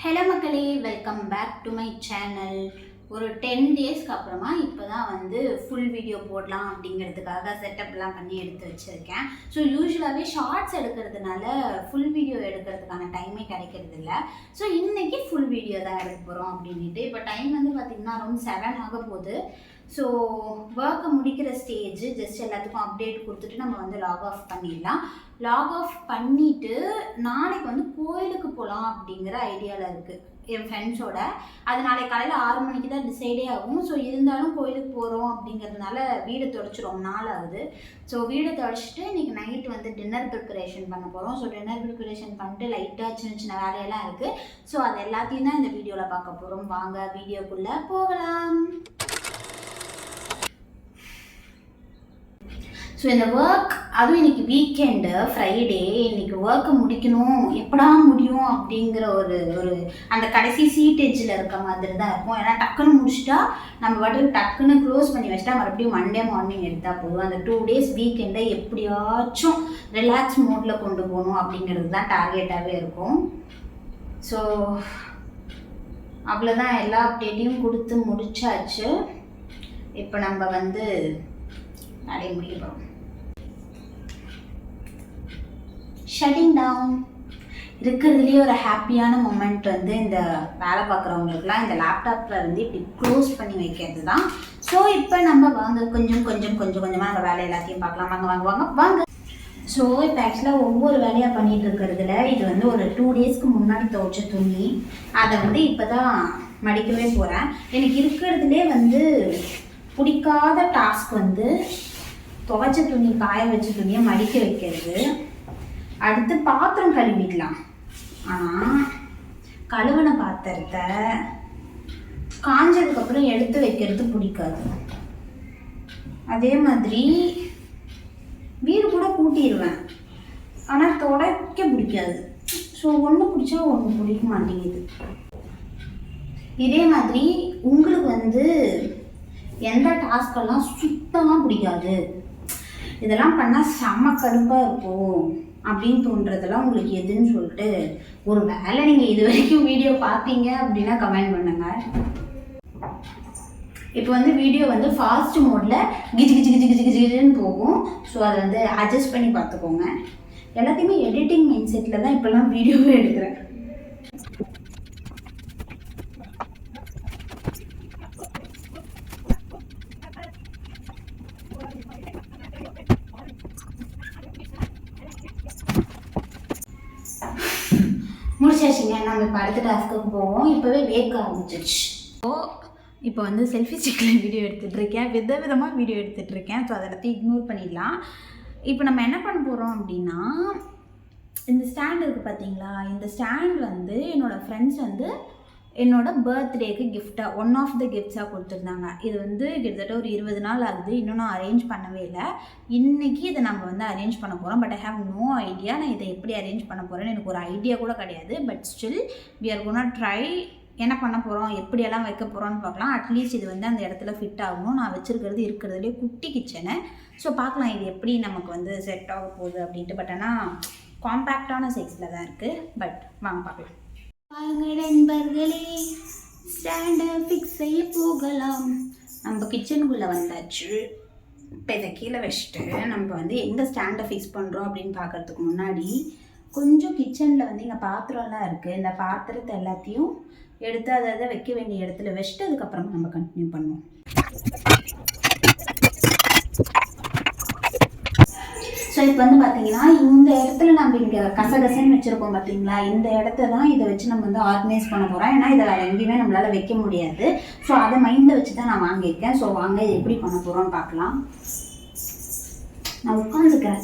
Hello மக்களே, welcome back to my channel. ஒரு 10 டேஸ்க்கு அப்புறமா இப்போ தான் வந்து ஃபுல் வீடியோ போடலாம் அப்படிங்கிறதுக்காக செட்டப்லாம் பண்ணி எடுத்து வச்சுருக்கேன். ஸோ யூஸ்வலாகவே ஷார்ட்ஸ் எடுக்கிறதுனால ஃபுல் வீடியோ எடுக்கிறதுக்கான டைமே கிடைக்கிறது இல்லை. ஸோ இன்றைக்கி ஃபுல் வீடியோ தான் எடுக்க போகிறோம் அப்படின்ட்டு. இப்போ டைம் வந்து பார்த்திங்கன்னா அரௌண்ட் 7 ஆக போகுது. ஸோ ஒர்க்கை முடிக்கிற ஸ்டேஜ் ஜஸ்ட் எல்லாத்துக்கும் அப்டேட் கொடுத்துட்டு நம்ம வந்து லாக் ஆஃப் பண்ணிடலாம். லாக் ஆஃப் பண்ணிவிட்டு நாளைக்கு வந்து கோயிலுக்கு போகலாம் அப்படிங்கிற ஐடியாவில் இருக்குது என் ஃப்ரெண்ட்ஸோட. அது நாளைக்கு காலையில் 6 மணிக்கு தான் டிசைடே ஆகும். ஸோ இருந்தாலும் கோயிலுக்கு போகிறோம் அப்படிங்கிறதுனால வீடு துடைச்சி ரொம்ப நாள் ஆகுது. ஸோ வீடு துடைச்சிட்டு இன்றைக்கி நைட் வந்து டின்னர் ப்ரிப்பரேஷன் பண்ண போகிறோம். ஸோ டின்னர் ப்ரிப்பரேஷன் பண்ணிட்டு லைட்டாக சின்ன சின்ன வேலையெல்லாம் இருக்குது. ஸோ அது எல்லாத்தையும் தான் இந்த வீடியோவில் பார்க்க போகிறோம். வாங்க வீடியோக்குள்ளே போகலாம். ஸோ இந்த ஒர்க், அதுவும் இன்றைக்கி வீக்கெண்டு ஃப்ரைடே, இன்றைக்கி ஒர்க்கை முடிக்கணும், எப்படா முடியும் அப்படிங்கிற ஒரு அந்த கடைசி சீட்டேஜில் இருக்க மாதிரி தான் இருக்கும். ஏன்னா டக்குன்னு முடிச்சுட்டா நம்ம பாட்டுக்கு டக்குன்னு க்ளோஸ் பண்ணி வச்சுட்டா மறுபடியும் மண்டே மார்னிங் எடுத்தால் போதும். அந்த 2 டேஸ் வீக்கெண்டை எப்படியாச்சும் ரிலாக்ஸ் மோடில் கொண்டு போகணும் அப்படிங்கிறது தான் டார்கெட்டாகவே இருக்கும். ஸோ அவ்வளோதான், எல்லா அப்டேட்டையும் கொடுத்து முடிச்சாச்சு. இப்போ நம்ம வந்து நிறைய முடிக்கிறோம். ஷட்டிங் டவுன் இருக்கிறதுலேயே ஒரு ஹாப்பியான மொமெண்ட் வந்து இந்த வேலை பார்க்குறவங்களுக்குலாம் இந்த லேப்டாப்பில் வந்து இப்படி க்ளோஸ் பண்ணி வைக்கிறது தான். ஸோ இப்போ நம்ம வாங்க கொஞ்சமாக நம்ம வேலை எல்லாத்தையும் பார்க்கலாம். வாங்க வாங்க வாங்க வாங்க. ஸோ இப்போ ஆக்சுவலாக ஒவ்வொரு வேலையாக பண்ணிகிட்டு இருக்கிறதுல இது வந்து ஒரு 2 டேஸ்க்கு முன்னாடி துவைச்ச துணி. அதை வந்து இப்போ தான் மடிக்கவே போகிறேன். எனக்கு இருக்கிறதுலே வந்து பிடிக்காத டாஸ்க் வந்து துவைச்ச துணி, காய வச்ச துணியை மடிக்க வைக்கிறது. அடுத்து பாத்திரம் கழுவிடலாம். ஆனால் கழுவின பாத்திரத்தை காஞ்சதுக்கப்புறம் எடுத்து வைக்கிறது பிடிக்காது. அதே மாதிரி வீடு கூட கூட்டிடுவேன், ஆனால் துடைக்க பிடிக்காது. ஸோ ஒன்று பிடிச்சா ஒன்று பிடிக்க மாட்டேங்குது. இதே மாதிரி உங்களுக்கு வந்து எந்த டாஸ்கெல்லாம் சுத்தமாக பிடிக்காது, இதெல்லாம் பண்ணால் செம்ம கடுப்பாக இருக்கும் அப்படின்னு தோன்றதெல்லாம் உங்களுக்கு எதுன்னு சொல்லிட்டு ஒரு வேலை நீங்கள் இது வரைக்கும் வீடியோ பார்த்தீங்க அப்படின்னா கமெண்ட் பண்ணுங்க. இப்போ வந்து வீடியோ வந்து ஃபாஸ்ட் மோடில் கிஜி கிஜி கிஜி கிஜி கிஜின்னு போகும். ஸோ அதை வந்து அட்ஜஸ்ட் பண்ணி பார்த்துக்கோங்க. எல்லாத்தையுமே எடிட்டிங் மைண்ட் செட்டில் தான் இப்போல்லாம் வீடியோவே எடுக்கிறேன். முடிச்சாச்சுங்க. நம்ம இப்போ அடுத்த டாஸ்க்கு போவோம். இப்போவே வேக்க ஆரம்பிச்சிருச்சு. ஸோ இப்போ வந்து செல்ஃபி ஸ்டிக்கில் வீடியோ எடுத்துகிட்ருக்கேன், விதவிதமாக வீடியோ எடுத்துகிட்ருக்கேன். ஸோ அதை எல்லாத்தையும் இக்னோர் பண்ணிடலாம். இப்போ நம்ம என்ன பண்ண போகிறோம் அப்படின்னா, இந்த ஸ்டாண்ட் இருக்குது பார்த்தீங்களா, இந்த ஸ்டாண்ட் வந்து என்னோடய ஃப்ரெண்ட்ஸ் வந்து என்னோடய பர்த்டேக்கு கிஃப்டாக ஒன் ஆஃப் த கிஃப்ட்ஸாக கொடுத்துருந்தாங்க. இது வந்து கிட்டத்தட்ட ஒரு 20 நாள் ஆகுது. இன்னும் நான் அரேஞ்ச் பண்ணவே இல்லை. இன்றைக்கி இதை நம்ம வந்து அரேஞ்ச் பண்ண போகிறோம். But I have no idea நான் இதை எப்படி அரேஞ்ச் பண்ண போகிறேன்னு எனக்கு ஒரு ஐடியா கூட கிடையாது. But still we are gonna try. என்ன பண்ண போகிறோம், எப்படியெல்லாம் வைக்க போகிறோன்னு பார்க்கலாம். அட்லீஸ்ட் இது வந்து அந்த இடத்துல ஃபிட் ஆகணும். நான் வச்சுருக்கிறது இருக்கிறதுலே குட்டி கிச்சனு. ஸோ பார்க்கலாம் இது எப்படி நமக்கு வந்து செட் ஆக போகுது அப்படின்ட்டு. பட் ஆனால் காம்பேக்டான சைஸில் தான் இருக்குது. பட் வாங்க பார்க்கலாம். வாங்க நண்பர்களே, ஸ்டாண்டை ஃபிக்ஸ் செய்ய போகலாம். நம்ம கிச்சனுக்குள்ளே வந்தாச்சு. இப்போ இதை கீழே வச்சுட்டு நம்ம வந்து எங்கே ஸ்டாண்டை ஃபிக்ஸ் பண்ணுறோம் அப்படின்னு பார்க்குறதுக்கு முன்னாடி கொஞ்சம் கிச்சனில் வந்து இங்கே பாத்திரம்லாம் இருக்குது. இந்த பாத்திரத்தை எல்லாத்தையும் எடுத்து அதை வைக்க வேண்டிய இடத்துல வச்சுட்டு அதுக்கப்புறமா நம்ம கண்டினியூ பண்ணுவோம். ஸோ இப்போ வந்து பார்த்தீங்கன்னா இந்த இடத்துல நம்ம இங்கே கசகசன்னு வச்சுருக்கோம் பார்த்தீங்களா, இந்த இடத்த தான் இதை வச்சு நம்ம வந்து ஆர்கனைஸ் பண்ண போகிறோம். ஏன்னா இதை வேறு எங்கேயுமே நம்மளால் வைக்க முடியாது. ஸோ அதை மைண்டில் வச்சு தான் நான் வாங்கியிருக்கேன். ஸோ வாங்க இது எப்படி பண்ண போகிறோன்னு பார்க்கலாம். நான் உட்காந்துக்கிறேன்,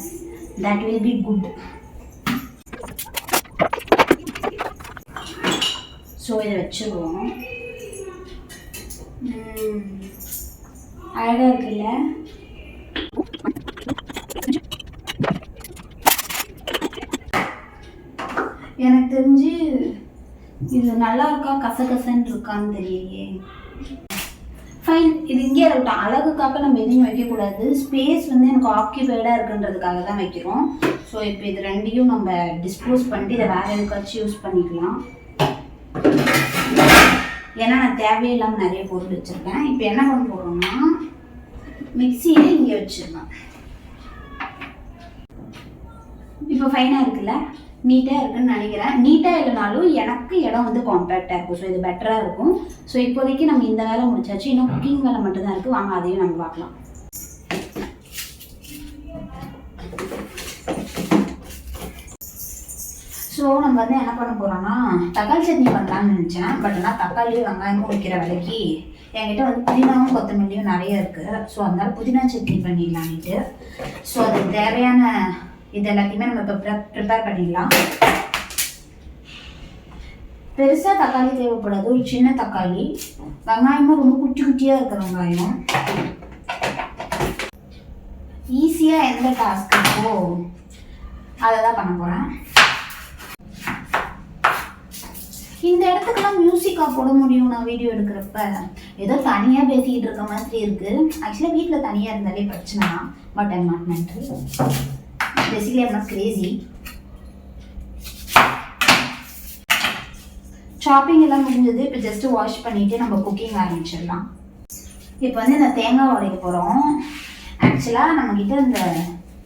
that will be good. So இதை வச்சுருவோம். அழகாக இருக்குல்ல. எனக்கு தெரிஞ்சு இது நல்லா இருக்கா கசகசன்னு இருக்கான்னு தெரியலையே. ஃபைன், இது இங்கே இருக்கட்டும். அழகுக்காக நம்ம எதையும் வைக்கக்கூடாது. ஸ்பேஸ் வந்து எனக்கு ஆக்கியூபைடாக இருக்குன்றதுக்காக தான் வைக்கிறோம். ஸோ இப்போ இது ரெண்டையும் நம்ம டிஸ்போஸ் பண்ணிட்டு இதை வேறு எதுக்காச்சும் யூஸ் பண்ணிக்கலாம். ஏன்னா நான் தேவையே இல்லாமல் நிறைய பொருள் வச்சுருக்கேன். இப்போ என்ன பண்ண போகிறோம்னா மிக்சியை இங்கே வச்சிடலாம். இப்போ ஃபைனாக இருக்குல்ல, நீட்டாக இருக்குன்னு நினைக்கிறேன். நீட்டாக இல்லைனாலும் எனக்கு இடம் வந்து காம்பேக்டாக இருக்கும். ஸோ இது பெட்டராக இருக்கும். ஸோ இப்போதைக்கு நம்ம இந்த வேலை முடிச்சாச்சு. இன்னும் குக்கிங் வேலை மட்டும்தான் இருக்குது. வாங்க அதையும் நம்ம பார்க்கலாம். ஸோ நம்ம வந்து என்ன பண்ண போகிறோம்னா தக்காளி சட்னி பண்ணலான்னு நினச்சேன். பட் ஆனால் தக்காளி வெங்காயமும் வைக்கிற வேலைக்கு என்கிட்ட வந்து புதினாவும் கொத்தமல்லியும் நிறைய இருக்குது. ஸோ அதனால புதினா சட்னி பண்ணிடலான்ட்டு. ஸோ அதுக்கு தேவையான இது எல்லாத்தையுமே நம்ம இப்போ ப்ரிப்பேர் பண்ணிடலாம். பெருசாக தக்காளி தேவைப்படாது, ஒரு சின்ன தக்காளி. வெங்காயமும் ரொம்ப குட்டி குட்டியாக இருக்கிற வெங்காயம். ஈஸியாக எந்த டாஸ்க் இருக்கோ அதை தான் பண்ண போகிறேன். இந்த இடத்துக்கெல்லாம் மியூசிக்காக போட முடியும் நான் வீடியோ எடுக்கிறப்ப. ஏதோ தனியாக பேசிக்கிட்டு இருக்க மாதிரி இருக்குது. ஆக்சுவலாக வீட்டில் தனியாக இருந்தாலே பிரச்சனை தான். But I'm not mental. Basically I'm not Crazy. Shopping எல்லாம் முடிஞ்சது. இப்போ ஜஸ்ட்டு வாஷ் பண்ணிவிட்டு நம்ம குக்கிங் ஆரம்பிச்சிடலாம். இப்போ வந்து இந்த தேங்காய் உடைக்க போகிறோம். ஆக்சுவலாக நம்மக்கிட்ட இந்த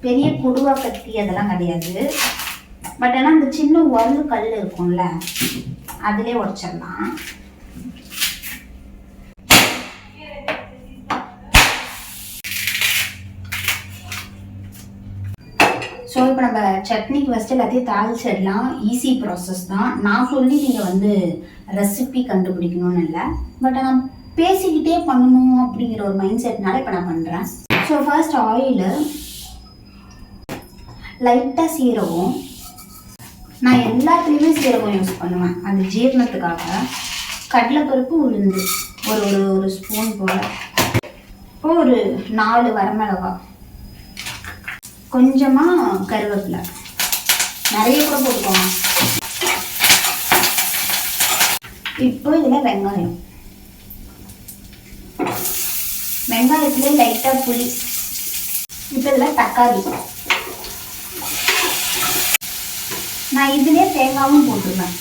பெரிய கொடுவா கத்தி அதெல்லாம் கிடையாது. பட் ஆனால் இந்த சின்ன உரல் கல் இருக்கும்ல, அதிலே உடைச்சிடலாம். ஸோ இப்போ நம்ம சட்னிக்கு ஃபஸ்ட்டு எல்லாத்தையும் தாளிச்சிடலாம். ஈஸி ப்ராசஸ் தான். நான் சொல்லி நீங்கள் வந்து ரெசிபி கண்டுபிடிக்கணும்னு இல்லை. பட் நான் பேசிக்கிட்டே பண்ணணும் அப்படிங்கிற ஒரு மைண்ட் செட்னால இப்போ நான் பண்ணுறேன். ஸோ ஃபர்ஸ்ட் ஆயிலு, லைட்டாக சீரகம். நான் எல்லாத்துலேயுமே சீரகம் யூஸ் பண்ணுவேன் அது ஜீரணத்துக்காக. கடலைப்பருப்பு, உளுந்து ஒரு ஒரு ஸ்பூன் போல். இப்போ ஒரு 4 வரமிளகாய், கொஞ்சமாக கருவேப்பிலை, நிறைய கூட போட்டுக்கோங்க. இப்போ இதில் வெங்காயம், வெங்காயத்துலேயே லைட்டாக புளி. இப்போ இதில் தக்காளி. நான் இதுலேயே தேங்காயும் போட்டுருவேன்.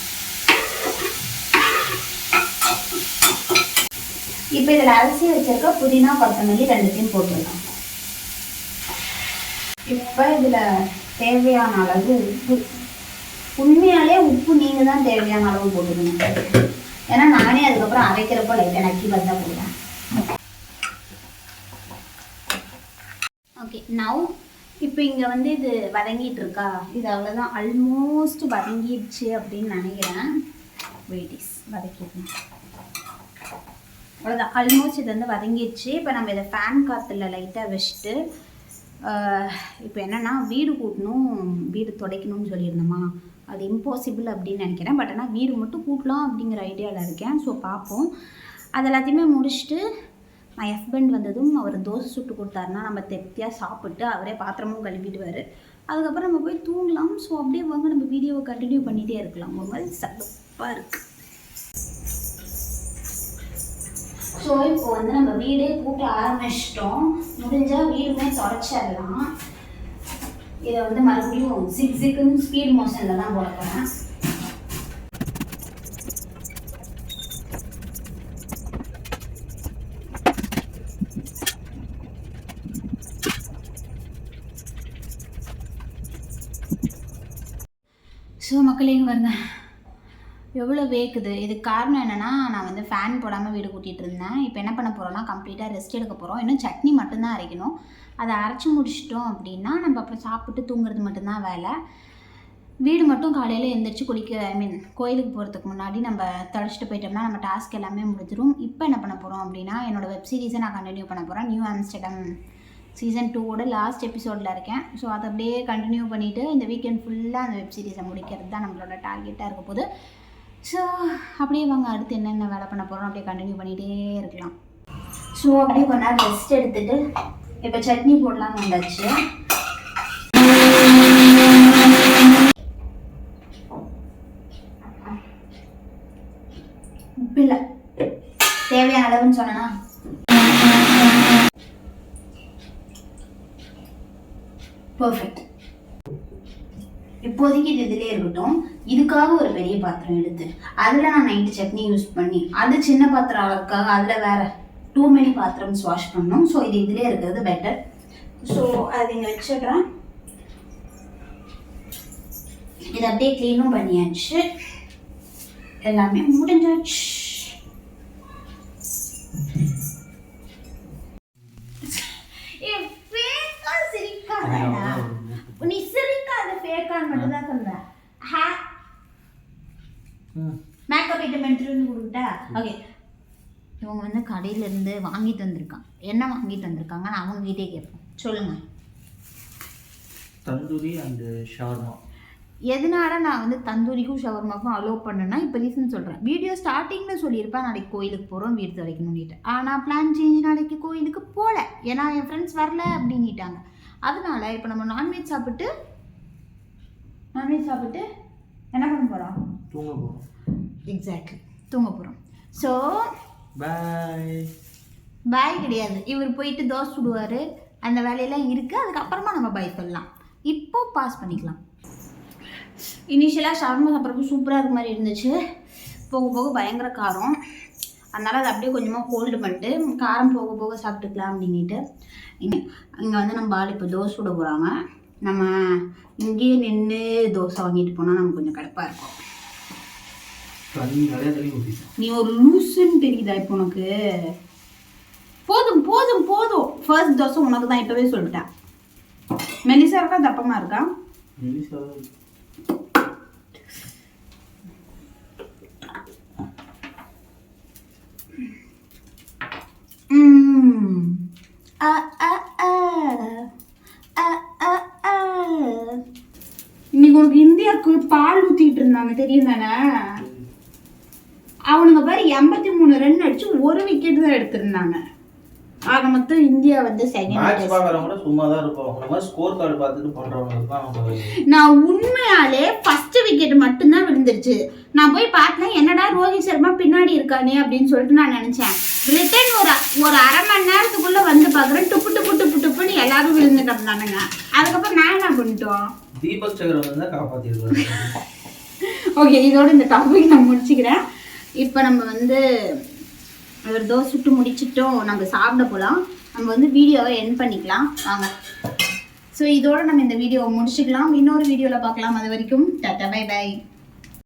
இப்போ இதில் அரிசி வச்சிருக்க புதினா கொத்தமல்லி ரெண்டுத்தையும் போட்டுடலாம். இப்போ இதில் தேவையான அளவு உப்பு. உண்மையாலே உப்பு நீங்கள் தான் தேவையான அளவு போட்டுக்கணும். ஏன்னா நானே அதுக்கப்புறம் அரைக்கிறப்போ லைட்டாக நக்கி பார்த்தா போடுவேன். ஓகே, நவ் இப்போ இங்கே வந்து இது வதங்கிட்டு இருக்கா, இது அவ்வளோதான். ஆல்மோஸ்ட் வதங்கிடுச்சு அப்படின்னு நினைக்கிறேன். வெயிட்டிஸ் வதக்கிடுங்க. அவ்வளோதான், ஆல்மோஸ்ட் இது வந்து வதங்கிடுச்சு. இப்போ நம்ம இதை ஃபேன் காற்றுல லைட்டாக வச்சுட்டு இப்போ என்னென்னா வீடு கூட்டணும், வீடு துடைக்கணும்னு சொல்லியிருந்தோமா, அது இம்பாசிபிள் அப்படின்னு நினைக்கிறேன். பட் ஆனால் வீடு மட்டும் கூட்டலாம் அப்படிங்கிற ஐடியாவில் இருக்கேன். ஸோ பார்ப்போம். அது எல்லாத்தையுமே முடிச்சுட்டு என் ஹஸ்பண்ட் வந்ததும் அவர் தோசை சுட்டு கொடுத்தாருன்னா நம்ம திருப்தியாக சாப்பிட்டு அவரே பாத்திரமும் கழுவிடுவார். அதுக்கப்புறம் நம்ம போய் தூங்கலாம். ஸோ அப்படியே வாங்க நம்ம வீடியோவை கண்டினியூ பண்ணிகிட்டே இருக்கலாம். ஒரு மாதிரி சலுப்பாக இருக்குது. ஸோ இப்போ வந்து நம்ம வீடே கூட்ட ஆரம்பிச்சிட்டோம். முடிஞ்சால் வீடுமே தொடச்சிடலாம். இதை வந்து மறுபடியும் சிக்குன்னு ஸ்பீட் மோஷனில் தான் போட போகிறேன். ஸோ மக்களே வருங்க எவ்வளோ வேக்குது. இதுக்கு காரணம் என்னென்னா நான் வந்து ஃபேன் போடாமல் வீடு கூட்டிகிட்டு இருந்தேன். இப்போ என்ன பண்ண போகிறோன்னா கம்ப்ளீட்டாக ரெஸ்ட் எடுக்க போகிறோம். இன்னும் சட்னி மட்டும்தான் அரைக்கணும். அதை அரைச்சி முடிச்சிட்டோம் அப்படின்னா நம்ம அப்புறம் சாப்பிட்டு தூங்குறது மட்டும்தான் வேலை. வீடு மட்டும் காலையில் எழுந்திரிச்சு கோயிலுக்கு போகிறதுக்கு முன்னாடி நம்ம தடிச்சிட்டு போயிட்டோம்னா நம்ம டாஸ்க் எல்லாமே முடிஞ்சிடும். இப்போ என்ன பண்ண போகிறோம் அப்படின்னா என்னோடய வெப் சீரிஸை நான் கண்டினியூ பண்ண போகிறேன். நியூ ஆம்ஸ்டர்டம் சீசன் 2ஓட லாஸ்ட் எபிசோடில் இருக்கேன். ஸோ அதை அப்படியே கண்டினியூ பண்ணிவிட்டு இந்த வீக்கெண்ட் ஃபுல்லாக அந்த வெப் சீரிஸை முடிக்கிறது தான் நம்மளோட டார்கெட்டாக இருக்க போது. ஸோ அப்படியே வாங்க அடுத்து என்னென்ன வேலை பண்ண போகிறோம் அப்படியே கண்டினியூ பண்ணிகிட்டே இருக்கலாம். ஸோ அப்படியே கொஞ்ச நேரம் ரெஸ்ட் எடுத்துகிட்டு இப்போ சட்னி போடலான்னு வந்தாச்சு. உப்பு இல்லை, தேவையான அளவுன்னு சொன்னா பர்ஃபெக்ட். இப்போதைக்கு இது இதிலே இருக்கட்டும். இதுக்காக ஒரு பெரிய பாத்திரம் எடுத்து அதில் நான் நைட்டு சட்னி யூஸ் பண்ணி அது சின்ன பாத்திரம் அளவுக்காக அதில் வேற டூ மெனி பாத்திரம்ஸ் வாஷ் பண்ணணும். ஸோ இது இதிலே இருக்கிறது பெட்டர். ஸோ அது இங்கே வச்சிடுறேன். இதை அப்படியே க்ளீனும் பண்ணியாச்சு, எல்லாமே முடிஞ்சாச்சு. நீ சிரிக்காத, ஃபேக்கான்னு மட்டும் தான் சொல்ற. மேக்கப் ஐட்டம் எடுத்துட்டு கொடுத்தா ஓகே. இவங்க வந்து கடையிலேருந்து வாங்கிட்டு வந்திருக்காங்க. என்ன வாங்கிட்டு வந்திருக்காங்கன்னு அவங்ககிட்டே கேட்போம். சொல்லுங்க. Tandoori and shawarma. எதனால நான் வந்து தந்தூரிக்கும் ஷவர்மாக்கும் அலோவ் பண்ணேன்னா இப்போ ரீசன் சொல்கிறேன். வீடியோ ஸ்டார்டிங்கில் சொல்லியிருப்பேன் நாளைக்கு கோயிலுக்கு போகிறோம் வீடு துடைக்கணும்னுட்டு. ஆனால் பிளான் சேஞ்ச், நாளைக்கு கோயிலுக்கு போகல, ஏன்னா என் ஃப்ரெண்ட்ஸ் வரல அப்படின்னுட்டாங்க. அதனால இப்போ நம்ம நான்வெஜ் சாப்பிட்டு என்ன பண்ண போகிறோம்? தூங்க போகிறோம். எக்ஸாக்ட்லி, தூங்க போகிறோம். ஸோ பாய் கிடையாது, இவர் போயிட்டு தோசை சுடுவார், அந்த வேலையெல்லாம் இருக்குது. அதுக்கப்புறமா நம்ம பாய் சொல்லலாம். இப்போ பாஸ் பண்ணிக்கலாம். இனிஷியலாக ஷவர்மா சாப்பிட்றப்ப சூப்பராக இருக்க மாதிரி இருந்துச்சு. போக போக பயங்கர காரம், அதனால் அதை அப்படியே கொஞ்சமாக ஹோல்டு பண்ணிட்டு காரம் போக போக சாப்பிட்டுக்கலாம் அப்படின்ட்டு இங்கே வந்து நம்ம ஆள் இப்போ தோசை சுட போகிறாங்க. நம்ம இங்கேயே நின்று தோசை வாங்கிட்டு போனால் நமக்கு கொஞ்சம் கடுப்பாக இருக்கும். நீ ஒரு லூசுன்னு தெரியுதா இப்போ உனக்கு? போதும் போதும் போதும். ஃபர்ஸ்ட் தோசை உனக்கு தான், இப்போவே சொல்லிட்டேன். மெலிசா இருக்கா தப்பமாக இருக்கா? இன்னைக்கு உனக்கு இந்தியாவுக்கு பால் ஊத்திட்டு இருந்தாங்க தெரியும் தானே? அவனுங்க பாரு 83 ரன் அடிச்சு ஒரு விக்கெட் தான் எடுத்திருந்தாங்க. ஆக மொத்தம் இந்தியா வந்து செகண்ட். சும்மா தான் இருப்போம், ஸ்கோர் கார்டு பார்த்துட்டு பண்றவங்க. நான் உண்மையாலே ஃபர்ஸ்ட் விக்கெட் மட்டும்தான் விழுந்துருச்சு. நான் போய் பார்த்தேன், என்னடா ரோஹித் சர்மா பின்னாடி இருக்கானே அப்படின்னு சொல்லிட்டு நான் நினைச்சேன். ரிட்டன் ஒரு அரை மணி நேரத்துக்குள்ள வந்து பாக்குறேன், டுப்பு டுப்பு டுப்பு டுப்புன்னு எல்லாரும் விழுந்துட்டு இருந்தானுங்க. அதுக்கப்புறம் நான் என்ன பண்ணிட்டோம், தீபக் சகர் வந்து காப்பாத்திருக்காரு. ஓகே, இதோட இந்த டாபிக் நான் முடிச்சுக்கிறேன். இப்போ நம்ம வந்து ஒரு தோசை சுட்டு முடிச்சிட்டோம், நம்ம சாப்பிட போகலாம். நம்ம வந்து வீடியோவை எண்ட் பண்ணிக்கலாம் வாங்க. ஸோ இதோட நம்ம இந்த வீடியோவை முடிச்சுக்கலாம். இன்னொரு வீடியோவில் பார்க்கலாம். அது வரைக்கும் டாடா, பை பை.